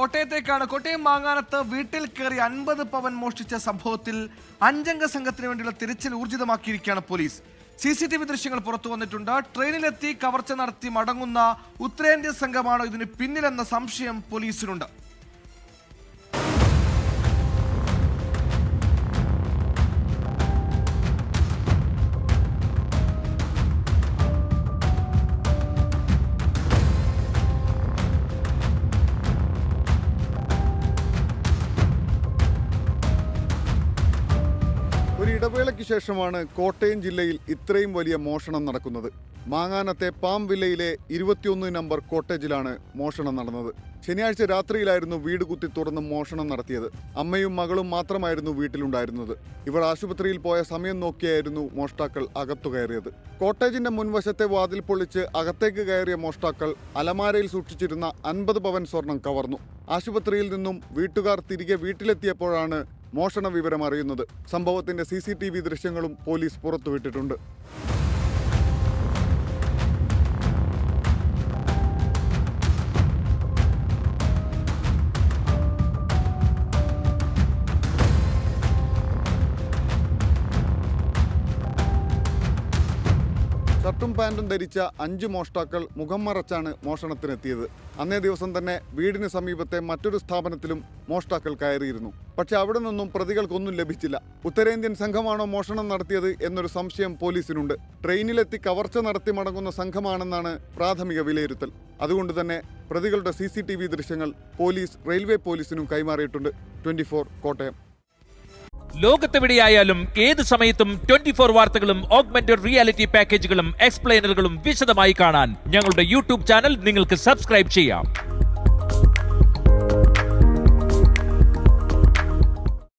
കോട്ടയം മാങ്ങാനത്ത് വീട്ടിൽ കയറി 50 പവൻ മോഷ്ടിച്ച സംഭവത്തിൽ 5 അംഗ സംഘത്തിന് വേണ്ടിയുള്ള തിരച്ചിൽ ഊർജിതമാക്കിയിരിക്കുകയാണ് പോലീസ്. CCTV ദൃശ്യങ്ങൾ പുറത്തു വന്നിട്ടുണ്ട്. ട്രെയിനിലെത്തി കവർച്ച നടത്തി മടങ്ങുന്ന ഉത്തരേന്ത്യൻ സംഘമാണോ ഇതിന് പിന്നിലെന്ന സംശയം പോലീസിനുണ്ട്. ഒരു ഇടവേളയ്ക്ക് ശേഷമാണ് കോട്ടയം ജില്ലയിൽ ഇത്രയും വലിയ മോഷണം നടക്കുന്നത്. മാങ്ങാനത്തെ പാം വില്ലയിലെ 21 നമ്പർ കോട്ടേജിലാണ് മോഷണം നടന്നത്. ശനിയാഴ്ച രാത്രിയിലായിരുന്നു വീട് കുത്തി തുറന്ന് മോഷണം നടത്തിയത്. അമ്മയും മകളും മാത്രമായിരുന്നു വീട്ടിലുണ്ടായിരുന്നത്. ഇവർ ആശുപത്രിയിൽ പോയ സമയം നോക്കിയായിരുന്നു മോഷ്ടാക്കൾ അകത്തു കയറിയത്. കോട്ടേജിന്റെ മുൻവശത്തെ വാതിൽ പൊളിച്ച് അകത്തേക്ക് കയറിയ മോഷ്ടാക്കൾ അലമാരയിൽ സൂക്ഷിച്ചിരുന്ന 50 പവൻ സ്വർണം കവർന്നു. ആശുപത്രിയിൽ നിന്നും വീട്ടുകാർ തിരികെ വീട്ടിലെത്തിയപ്പോഴാണ് മോഷണ വിവരം അറിയുന്നത്. സംഭവത്തിന്റെ CCTV ദൃശ്യങ്ങളും പോലീസ് പുറത്തുവിട്ടിട്ടുണ്ട്. ഷർട്ടും പാൻറ്റും ധരിച്ച 5 മോഷ്ടാക്കൾ മുഖം മറച്ചാണ് മോഷണത്തിനെത്തിയത്. അന്നേ ദിവസം തന്നെ വീടിന് സമീപത്തെ മറ്റൊരു സ്ഥാപനത്തിലും മോഷ്ടാക്കൾ കയറിയിരുന്നു. പക്ഷെ അവിടെ നിന്നും പ്രതികൾക്കൊന്നും ലഭിച്ചില്ല. ഉത്തരേന്ത്യൻ സംഘമാണോ മോഷണം നടത്തിയത് എന്നൊരു സംശയം പോലീസിനുണ്ട്. ട്രെയിനിലെത്തി കവർച്ച നടത്തി മടങ്ങുന്ന സംഘമാണെന്നാണ് പ്രാഥമിക വിലയിരുത്തൽ. അതുകൊണ്ട് തന്നെ പ്രതികളുടെ CCTV ദൃശ്യങ്ങൾ പോലീസ് റെയിൽവേ പോലീസിനും കൈമാറിയിട്ടുണ്ട്. 24 കോട്ടയം. ലോകത്തെവിടെയായാലും ഏത് സമയത്തും 24 വാർത്തകളും ഓഗ്മെന്റഡ് റിയാലിറ്റി പാക്കേജുകളും എക്സ്പ്ലെയിനറുകളും വിശദമായി കാണാൻ ഞങ്ങളുടെ YouTube ചാനൽ നിങ്ങൾക്ക് സബ്സ്ക്രൈബ് ചെയ്യാം.